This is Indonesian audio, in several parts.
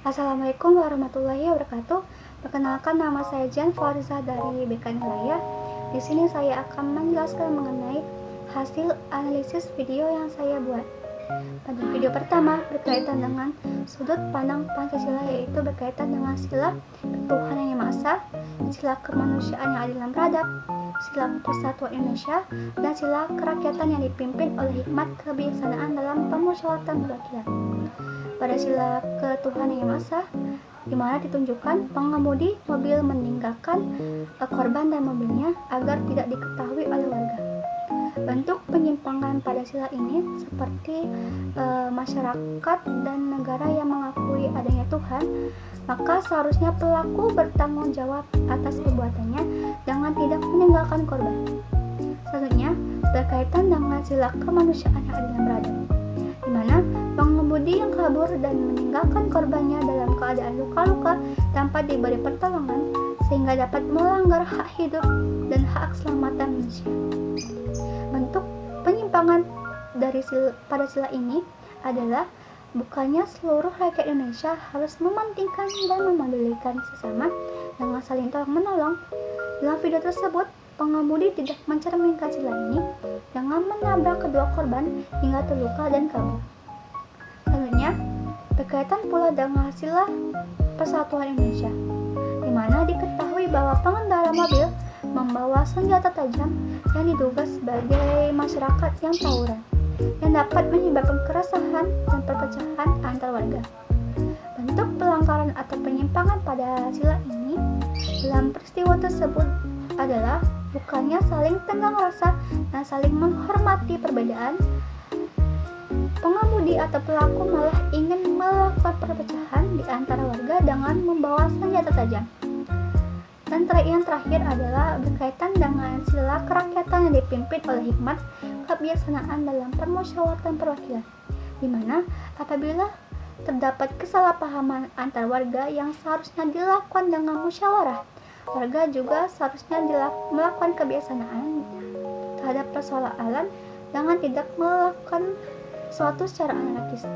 Assalamualaikum warahmatullahi wabarakatuh. Perkenalkan, nama saya Jan Farizah dari BK Nilaya. Di sini saya akan menjelaskan mengenai hasil analisis video yang saya buat. Pada video pertama berkaitan dengan sudut pandang Pancasila, yaitu berkaitan dengan sila ketuhanan yang Maha Esa, sila kemanusiaan yang adil dan beradab, sila persatuan Indonesia, dan sila kerakyatan yang dipimpin oleh hikmat kebijaksanaan dalam permusyawaratan rakyat. Pada sila ketuhanan yang Maha Esa, di mana ditunjukkan pengemudi mobil meninggalkan korban dan mobilnya agar tidak diketahui oleh warga. Bentuk penyimpangan pada sila ini seperti masyarakat dan negara yang mengakui adanya Tuhan, maka seharusnya pelaku bertanggung jawab atas perbuatannya dengan tidak meninggalkan korban. Selanjutnya berkaitan dengan sila kemanusiaan yang adil dan beradab, di mana pengemudi yang kabur dan meninggalkan korbannya dalam keadaan luka-luka tanpa diberi pertolongan sehingga dapat melanggar hak hidup dan hak keselamatan manusia. Bentuk penyimpangan pada sila ini adalah bukannya seluruh rakyat Indonesia harus mementingkan dan memedulikan sesama dengan saling tolong-menolong. Dalam video tersebut, pengemudi tidak mencerminkan sila ini dengan menabrak kedua korban hingga terluka dan kabur. Selanjutnya, berkaitan pula dengan sila persatuan Indonesia, di mana diketahui bahwa pengendara mobil membawa senjata tajam yang diduga sebagai masyarakat yang tawuran, yang dapat menyebabkan keresahan dan perpecahan antar warga. Bentuk pelanggaran atau penyimpangan pada sila ini dalam peristiwa tersebut adalah bukannya saling tenggang rasa dan saling menghormati perbedaan. Pengemudi atau pelaku malah ingin melakukan perpecahan di antara warga dengan membawa senjata tajam. Dan yang terakhir adalah berkaitan dengan sila kerakyatan yang dipimpin oleh hikmat kebijaksanaan dalam permusyawaratan perwakilan, di mana apabila terdapat kesalahpahaman antar warga yang seharusnya dilakukan dengan musyawarah, warga juga seharusnya melakukan kebijaksanaan terhadap persoalan dengan tidak melakukan suatu secara anarkis.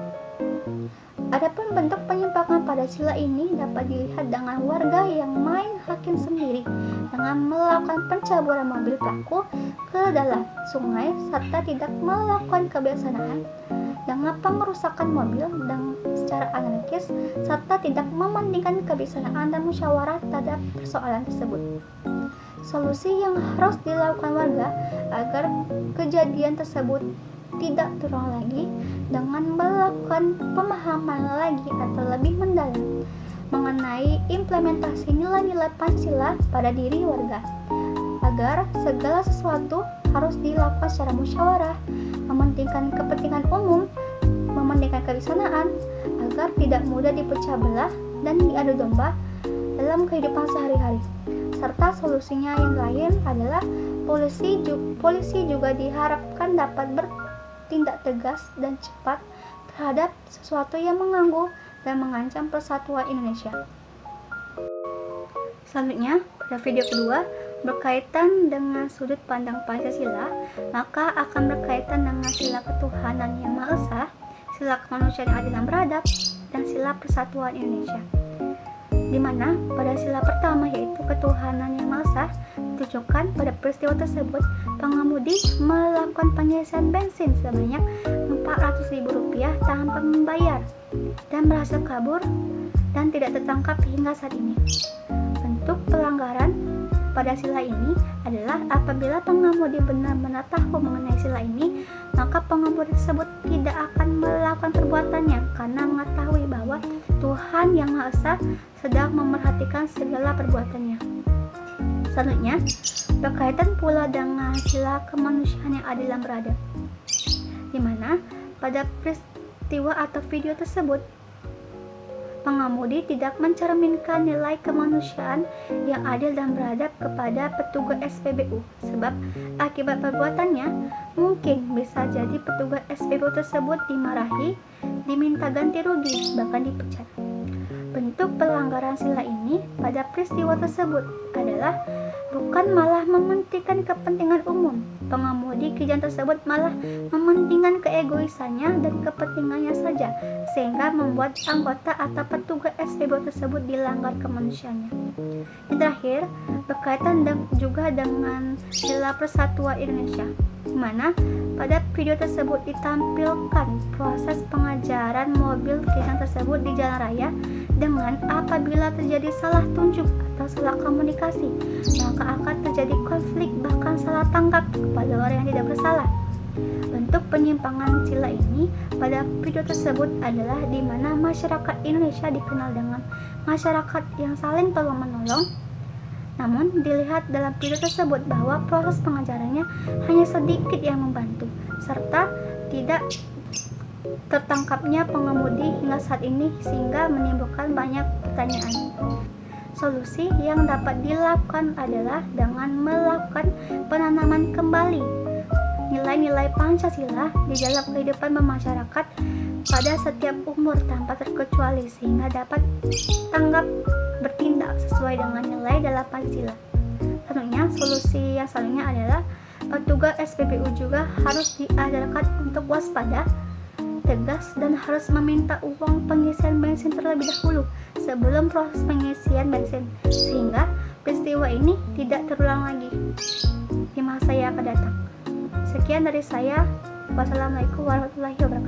Adapun bentuk penyimpangan pada sila ini dapat dilihat dengan warga yang main hakim sendiri dengan melakukan pencaburan mobil pelaku ke dalam sungai serta tidak melakukan kebijaksanaan dengan pengerusakan mobil dan secara anarkis serta tidak mementingkan kebijaksanaan dan musyawarah terhadap persoalan tersebut. Solusi yang harus dilakukan warga agar kejadian tersebut tidak terulang lagi dengan melakukan pemahaman lagi atau lebih mendalam mengenai implementasi nilai-nilai Pancasila pada diri warga, agar segala sesuatu harus dilakukan secara musyawarah, mementingkan kepentingan umum, mementingkan kebijaksanaan, agar tidak mudah dipecah belah dan diadu domba dalam kehidupan sehari-hari. Serta solusinya yang lain adalah polisi juga diharapkan dapat bertindak tegas dan cepat terhadap sesuatu yang mengganggu dan mengancam persatuan Indonesia. Selanjutnya, pada video kedua berkaitan dengan sudut pandang Pancasila, maka akan berkaitan dengan sila ketuhanan yang Maha Esa, sila kemanusiaan yang adil dan beradab, dan sila persatuan Indonesia. Di mana pada sila pertama, yaitu ketuhanan yang Maha Esa, ditunjukkan pada peristiwa tersebut pengemudi melakukan pengisian bensin sebanyak Rp400.000 tanpa membayar dan berhasil kabur dan tidak tertangkap hingga saat ini. Bentuk pelanggaran pada sila ini adalah apabila pengemudi benar-benar tahu mengenai sila ini, maka pengemudi tersebut tidak akan melakukan perbuatannya karena mengetahui bahwa Tuhan yang Maha Esa sedang memerhatikan segala perbuatannya. Selanjutnya, berkaitan pula dengan sila kemanusiaan yang adil dan beradab, di mana pada peristiwa atau video tersebut pengemudi tidak mencerminkan nilai kemanusiaan yang adil dan beradab kepada petugas SPBU, sebab akibat perbuatannya mungkin bisa jadi petugas SPBU tersebut dimarahi, diminta ganti rugi, bahkan dipecat. Bentuk pelanggaran sila ini pada peristiwa tersebut adalah bukan malah mementingkan kepentingan umum, pengemudi kijang tersebut malah mementingkan keegoisannya dan kepentingannya saja, sehingga membuat anggota atau petugas SPBU tersebut dilanggar kemanusiaannya. Yang terakhir, berkaitan juga dengan Sila Persatuan Indonesia, di mana pada video tersebut ditampilkan proses pengajaran mobil kijang tersebut di jalan raya dengan apabila terjadi salah tunjuk atau salah komunikasi, maka akan terjadi konflik bahkan salah tangkap kepada orang yang tidak bersalah. Bentuk penyimpangan sila ini pada video tersebut adalah di mana masyarakat Indonesia dikenal dengan masyarakat yang saling tolong-menolong. Namun dilihat dalam video tersebut bahwa proses pengajarannya hanya sedikit yang membantu, serta tidak tertangkapnya pengemudi hingga saat ini, sehingga menimbulkan banyak pertanyaan. Solusi yang dapat dilakukan adalah dengan melakukan penanaman kembali nilai-nilai Pancasila di dalam kehidupan bermasyarakat pada setiap umur tanpa terkecuali, sehingga dapat tanggap bertindak sesuai dengan nilai dalam Pancasila. Tentunya solusi yang selanjutnya adalah petugas SPBU juga harus diajarkan untuk waspada, tegas, dan harus meminta uang pengisian bensin terlebih dahulu sebelum proses pengisian bensin, sehingga peristiwa ini tidak terulang lagi di masa yang akan datang. Sekian dari saya. Wassalamualaikum warahmatullahi wabarakatuh.